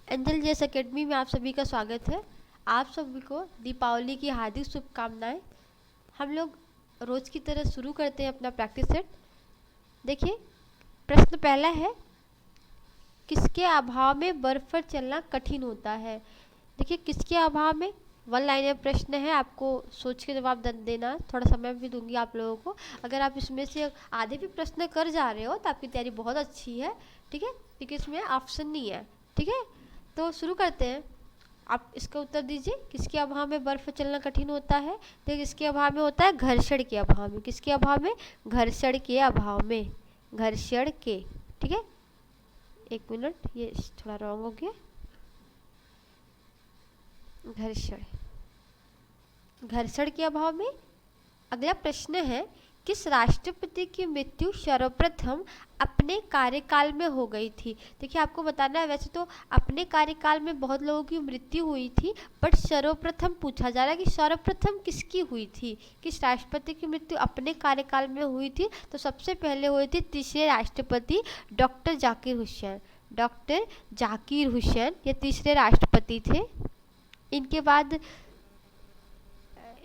Angel जेस academy में आप सभी का स्वागत है। आप सभी को दीपावली की हार्दिक शुभकामनाएं। हम लोग रोज़ की तरह शुरू करते हैं अपना प्रैक्टिस सेट। देखिए, प्रश्न पहला है, किसके अभाव में बर्फ़ पर चलना कठिन होता है। देखिए, किसके अभाव में, वन लाइनर प्रश्न है, आपको सोच के जवाब देना, थोड़ा समय भी दूंगी आप लोगों को। अगर आप इसमें से आधे भी प्रश्न कर जा रहे हो तो आपकी तैयारी बहुत अच्छी है, ठीक है, क्योंकि इसमें ऑप्शन नहीं है। ठीक है, तो शुरू करते हैं। आप इसका उत्तर दीजिए, किसके अभाव में बर्फ चलना कठिन होता है। तो किसके अभाव में होता है, घर्षण के अभाव में। किसके अभाव में, घर्षण के अभाव में, घर्षण के। ठीक है, एक मिनट, ये थोड़ा रॉन्ग हो गया, घर्षण, घर्षण के अभाव में। अगला प्रश्न है, किस राष्ट्रपति की मृत्यु सर्वप्रथम अपने कार्यकाल में हो गई थी। देखिए, आपको बताना है, वैसे तो अपने कार्यकाल में बहुत लोगों की मृत्यु हुई थी, बट सर्वप्रथम पूछा जा रहा है कि सर्वप्रथम किसकी हुई थी, किस राष्ट्रपति की मृत्यु अपने कार्यकाल में हुई थी। तो सबसे पहले हुई थी तीसरे राष्ट्रपति डॉक्टर जाकिर हुसैन। डॉक्टर जाकिर हुसैन ये तीसरे राष्ट्रपति थे। इनके बाद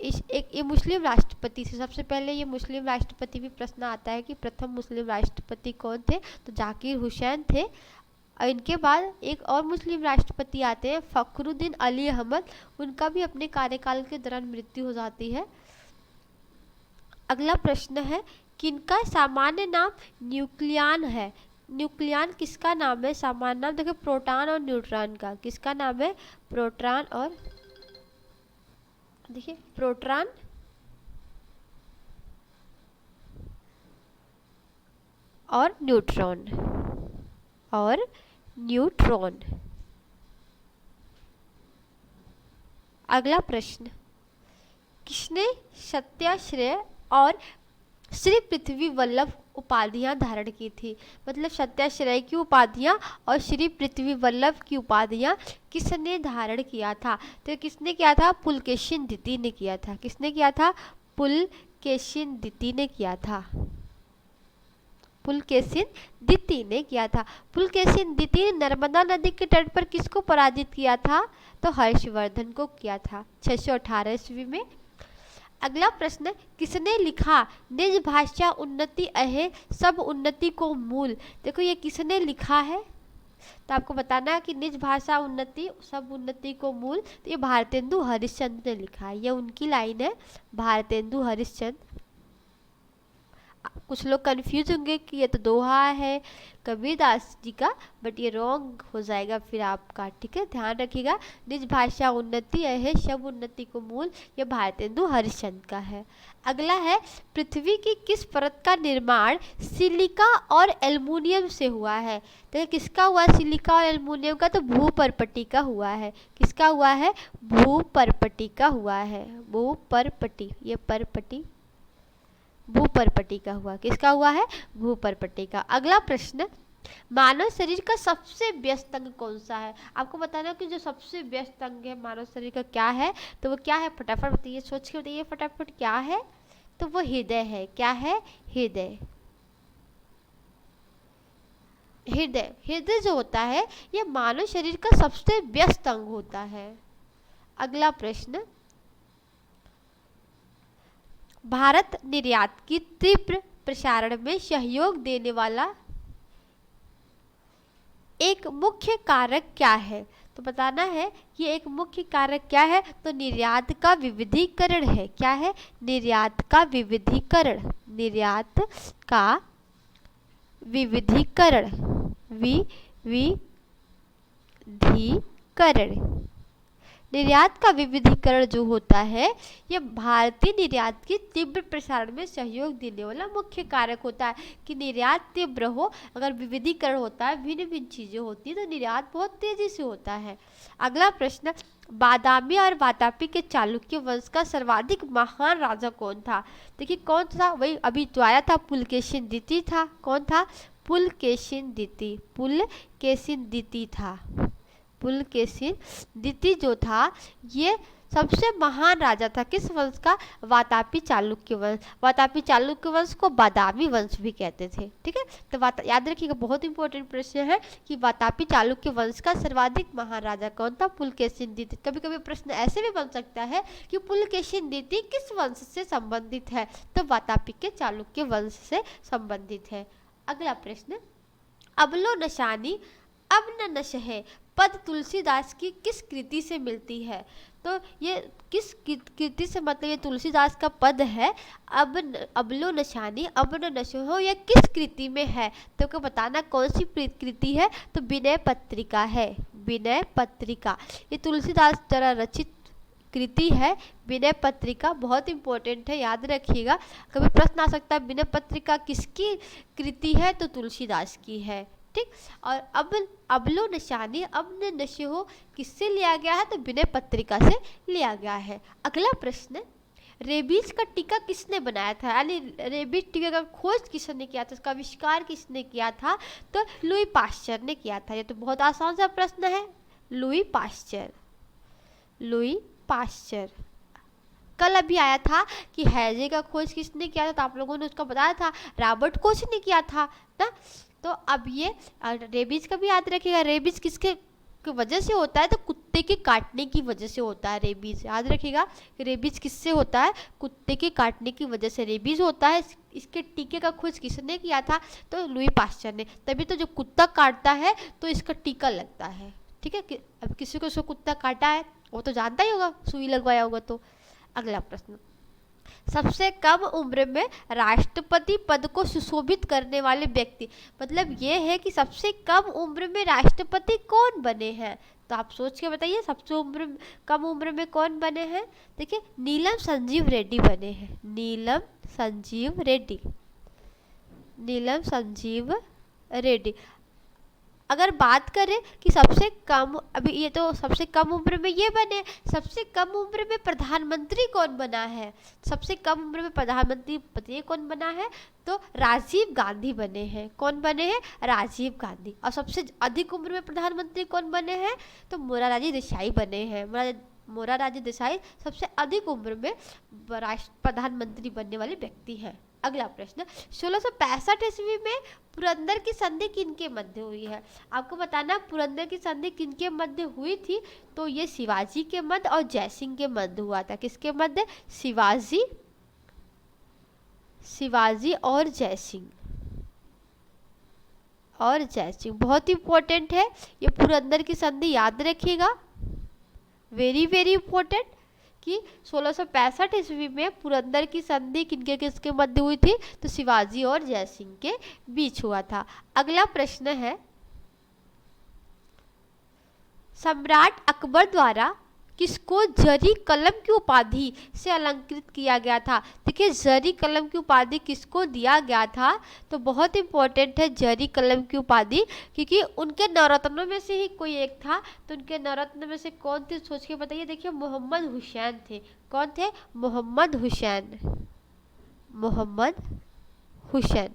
ये मुस्लिम राष्ट्रपति थे। सबसे पहले ये मुस्लिम राष्ट्रपति भी प्रश्न आता है कि प्रथम मुस्लिम राष्ट्रपति कौन थे, तो जाकिर हुसैन थे। और इनके बाद एक और मुस्लिम राष्ट्रपति आते हैं, फखरुद्दीन अली अहमद। उनका भी अपने कार्यकाल के दौरान मृत्यु हो जाती है। अगला प्रश्न है, किनका सामान्य नाम न्यूक्लियन है। न्यूक्लियन किसका नाम है, सामान्य नाम। देखिए, प्रोटॉन और न्यूट्रॉन का किसका नाम है, प्रोटॉन और, देखिए, प्रोटॉन और न्यूट्रॉन, और न्यूट्रॉन। अगला प्रश्न, किसने सत्याश्रय और श्री पृथ्वी वल्लभ उपाधियां धारण की थी। मतलब सत्याश्रय की उपाधियां और श्री पृथ्वी वल्लभ की उपाधियां किसने धारण किया था। तो किसने किया था, पुलकेशिन द्वितीय ने किया था। किसने किया था, पुलकेशिन द्वितीय ने किया था। पुलकेशिन द्वितीय ने किया था। पुलकेशिन द्वितीय ने नर्मदा नदी के तट पर किसको पराजित किया था, तो हर्षवर्धन को किया था 618 ईस्वी में। अगला प्रश्न, किसने लिखा निज भाषा उन्नति अहे सब उन्नति को मूल। देखो, ये किसने लिखा है, तो आपको बताना है कि निज भाषा उन्नति सब उन्नति को मूल। तो ये भारतेंदु हरिश्चंद्र ने लिखा है, ये उनकी लाइन है, भारतेंदु हरिश्चंद्र। कुछ लोग कंफ्यूज होंगे कि ये तो दोहा है कबीरदास जी का, बट ये रॉन्ग हो जाएगा फिर आपका। ठीक है, ध्यान रखिएगा, निज भाषा उन्नति है सब उन्नति को मूल, ये भारतेंदु हरिश्चंद्र का है। अगला है, पृथ्वी की किस परत का निर्माण सिलिका और एल्युमिनियम से हुआ है। तो किसका हुआ, सिलिका और एल्युमिनियम का, तो भूपर्पटी का हुआ है। किसका हुआ है, भूपर्पटी का हुआ है, भूपर्पटी, ये परपटी, भूपर्पटी का हुआ। किसका हुआ है, भूपर्पटी का। अगला प्रश्न, मानव शरीर का सबसे व्यस्त अंग कौन सा है। आपको बताना कि जो सबसे व्यस्त अंग है मानव शरीर का क्या है, तो वो क्या है, फटाफट बताइए, सोच के बताइए फटाफट, क्या है, तो वो हृदय है। क्या है, हृदय। हृदय, हृदय जो होता है ये मानव शरीर का सबसे व्यस्त अंग होता है। अगला प्रश्न, भारत निर्यात की तीव्र प्रसारण में सहयोग देने वाला एक मुख्य कारक क्या है। तो बताना है कि एक मुख्य कारक क्या है, तो निर्यात का विविधीकरण है। क्या है, निर्यात का विविधीकरण, निर्यात का विविधीकरण, विविधीकरण। निर्यात का विविधीकरण जो होता है ये भारतीय निर्यात की तीव्र प्रसारण में सहयोग देने वाला मुख्य कारक होता है। कि निर्यात तीव्र हो, अगर विविधीकरण होता है, भिन्न भिन्न चीजें होती है, तो निर्यात बहुत तेजी से होता है। अगला प्रश्न, बादामी और वातापी के चालुक्य वंश का सर्वाधिक महान राजा कौन था। देखिए, कौन था, वही अभी तो आया था, पुलकेशिन द्वितीय था। कौन था, पुलकेशिन द्वितीय, पुलकेशिन द्वितीय था। पुलकेशिन द्वितीय जो था ये सबसे महान राजा था किस वंश का? वातापी चालुक्य वंश। वातापी चालुक्य वंश को बादामी वंश भी कहते थे। ठीक है, तो याद रखिएगा, बहुत इंपॉर्टेंट प्रश्न है कि वातापी चालुक्य वंश का सर्वाधिक महान राजा कौन था? पुलकेशिन द्वितीय। कभी कभी प्रश्न ऐसे भी बन सकता है कि पुलकेशिन द्वितीय किस वंश से संबंधित है? तो वातापी के चालुक्य वंश से संबंधित है। अगला प्रश्न, अबलो नशानी अब न नश है पद तुलसीदास की किस कृति से मिलती है? तो ये किस कृति से, मतलब ये तुलसीदास का पद है, अबलो नशानी अब न नश हो, यह किस कृति में है? तो क्या बताना कौन सी कृति है? तो विनय पत्रिका है, विनय पत्रिका। ये तुलसीदास द्वारा रचित कृति है विनय पत्रिका। बहुत इंपॉर्टेंट है, याद रखिएगा, कभी प्रश्न आ सकता है विनय पत्रिका किसकी कृति है? तो तुलसीदास की है। ठीक, और अबलो नशानी अब न नशे हो किससे लिया गया है? तो विनय पत्रिका से लिया गया है। अगला प्रश्न, रेबीज का टीका किसने बनाया था? यानी रेबीज टीका का खोज किसने किया था, उसका आविष्कार किसने किया था? तो लुई पाश्चर ने किया था। ये तो बहुत आसान सा प्रश्न है, लुई पाश्चर। Louis Pasteur. कल अभी आया था कि हैजे का खोज किसने किया था, तो आप लोगों ने उसका बताया था रॉबर्ट कोच ने किया था ना। तो अब ये रेबीज का भी याद रखिएगा, रेबीज किसके वजह से होता है? तो कुत्ते के काटने की वजह से होता है रेबीज। याद रखिएगा कि रेबीज किससे होता है? कुत्ते के काटने की वजह से रेबीज होता है। इसके टीके का खोज किसने किया था? तो लुई पाश्चर ने। तभी तो जब कुत्ता काटता है तो इसका टीका लगता है। ठीक है, अब किसी को कुत्ता काटा है वो तो जानता ही होगा, सुई लगवाया होगा। तो अगला प्रश्न, सबसे कम उम्र में राष्ट्रपति पद को सुशोभित करने वाले व्यक्ति, मतलब ये है कि सबसे कम उम्र में राष्ट्रपति कौन बने हैं? तो आप सोच के बताइए, सबसे कम उम्र में कौन बने हैं? देखिए, नीलम संजीव रेड्डी बने हैं। नीलम संजीव रेड्डी, नीलम संजीव रेड्डी। अगर बात करें कि सबसे कम, अभी ये तो सबसे कम उम्र में ये बने, सबसे कम उम्र में प्रधानमंत्री कौन बना है? सबसे कम उम्र में प्रधानमंत्री पता कौन बना है? तो राजीव गांधी बने हैं। कौन बने हैं? राजीव गांधी। और सबसे अधिक उम्र में प्रधानमंत्री कौन बने हैं? तो मोरारजी देसाई बने हैं। मोरारजी देसाई सबसे अधिक उम्र में प्रधानमंत्री बनने वाले व्यक्ति हैं। अगला प्रश्न, 1665 ईस्वी में पुरंदर की संधि किनके मध्य हुई है? आपको बताना पुरंदर की संधि किनके मध्य हुई थी? तो ये शिवाजी के मध्य और जयसिंह के मध्य हुआ था। किसके मध्य? शिवाजी और जयसिंह। और जयसिंह बहुत इंपॉर्टेंट है ये पुरंदर की संधि, याद रखिएगा, वेरी वेरी इंपॉर्टेंट, कि 1665 ईस्वी में पुरंदर की संधि किनके किसके मध्य हुई थी? तो शिवाजी और जयसिंह के बीच हुआ था। अगला प्रश्न है, सम्राट अकबर द्वारा किसको जरी कलम की उपाधि से अलंकृत किया गया था? देखिए, जरी कलम की उपाधि किसको दिया गया था? तो बहुत इंपॉर्टेंट है जरी कलम की उपाधि, क्योंकि उनके नवरत्नों में से ही कोई एक था। तो उनके नवरत्न में से कौन थे? सोच के बताइए। देखिए, मोहम्मद हुसैन थे। कौन थे? मोहम्मद हुसैन। मोहम्मद हुसैन।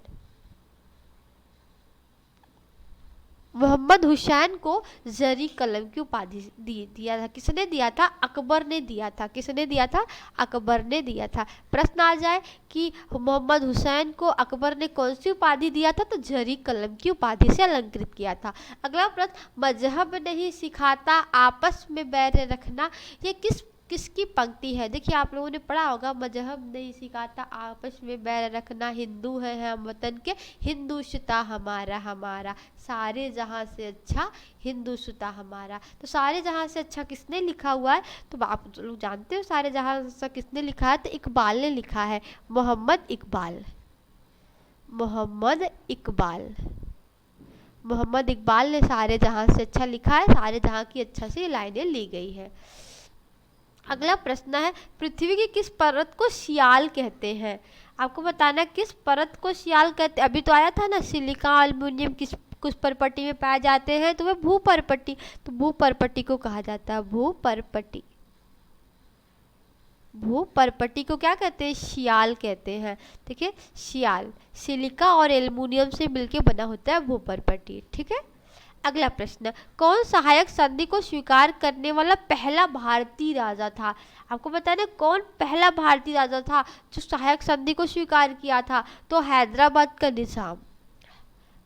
मोहम्मद हुसैन को जरी कलम की उपाधि दिया था। किसने दिया था? अकबर ने दिया था। किसने दिया था? अकबर ने दिया था। प्रश्न आ जाए कि मोहम्मद हुसैन को अकबर ने कौन सी उपाधि दिया था? तो जरी कलम की उपाधि से अलंकृत किया था। अगला प्रश्न, मजहब नहीं सिखाता आपस में बैर रखना, ये किसकी पंक्ति है? देखिए, आप लोगों ने पढ़ा होगा, मजहब नहीं सिखाता आपस में बैर रखना, हिंदू है हम वतन के, हिंदुस्ता हमारा हमारा, सारे जहां से अच्छा हिंदुस्ता हमारा। तो सारे जहां से अच्छा किसने लिखा हुआ है? तो आप लोग जानते हो सारे जहां से किसने लिखा है? तो इकबाल ने लिखा है, मोहम्मद इकबाल। मोहम्मद इकबाल। मोहम्मद इकबाल ने सारे जहां से अच्छा लिखा है। सारे जहां की अच्छा से लाइनें ली गई है। अगला प्रश्न है, पृथ्वी की किस परत को सियाल कहते हैं? आपको बताना किस परत को सियाल कहते हैं। अभी तो आया था ना, सिलिका एल्युमिनियम कुछ परपट्टी में पाए जाते हैं, तो वह भूपरपट्टी। तो भूपरपट्टी को कहा जाता है भूपरपट्टी। भूपरपट्टी को क्या कहते हैं? सियाल कहते हैं। देखिए, सियाल सिलिका और एल्युमिनियम से मिलके बना होता है भूपरपट्टी। ठीक है, अगला प्रश्न, कौन सहायक संधि को स्वीकार करने वाला पहला भारतीय राजा था? आपको बताना कौन पहला भारतीय राजा था जो सहायक संधि को स्वीकार किया था? तो हैदराबाद का निजाम,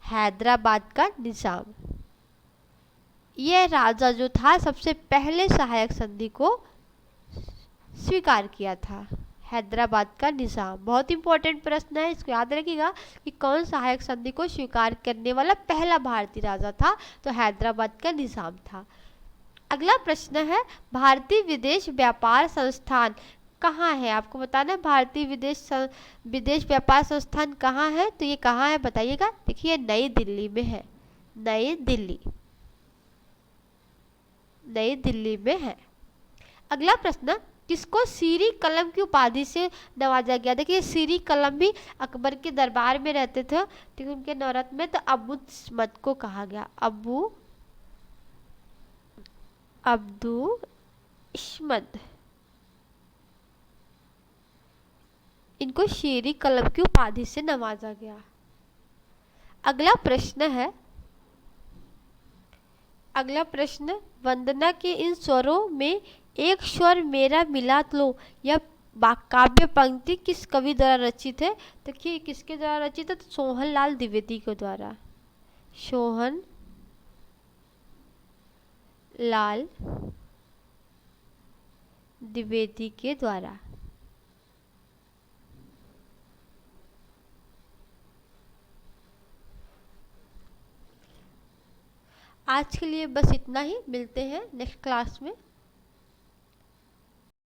हैदराबाद का निजाम यह राजा जो था सबसे पहले सहायक संधि को स्वीकार किया था। हैदराबाद का निजाम बहुत इंपॉर्टेंट प्रश्न है, इसको याद रखिएगा कि कौन सहायक संधि को स्वीकार करने वाला पहला भारतीय राजा था? तो हैदराबाद का निजाम था। अगला प्रश्न है, भारतीय विदेश व्यापार संस्थान कहाँ है? आपको बताना है भारतीय विदेश व्यापार संस्थान कहाँ है? तो ये कहाँ है बताइएगा। देखिए नई दिल्ली में है, नई दिल्ली, नई दिल्ली में है। अगला प्रश्न, किसको सीरी कलम की उपाधि से नवाजा गया? देखिए सीरी कलम भी अकबर के दरबार में रहते थे, ठीक है, उनके नौरत में, तो अब्दुल इस्मत को कहा गया, अब्दुल इस्मत, इनको सीरी कलम की उपाधि से नवाजा गया। अगला प्रश्न है, अगला प्रश्न, वंदना के इन स्वरों में एक स्वर मेरा मिला लो यह काव्य पंक्ति किस कवि द्वारा रचित है? देखिए किसके द्वारा रचित है? तो सोहन लाल द्विवेदी के द्वारा, सोहन लाल द्विवेदी के द्वारा। आज के लिए बस इतना ही, मिलते हैं नेक्स्ट क्लास में।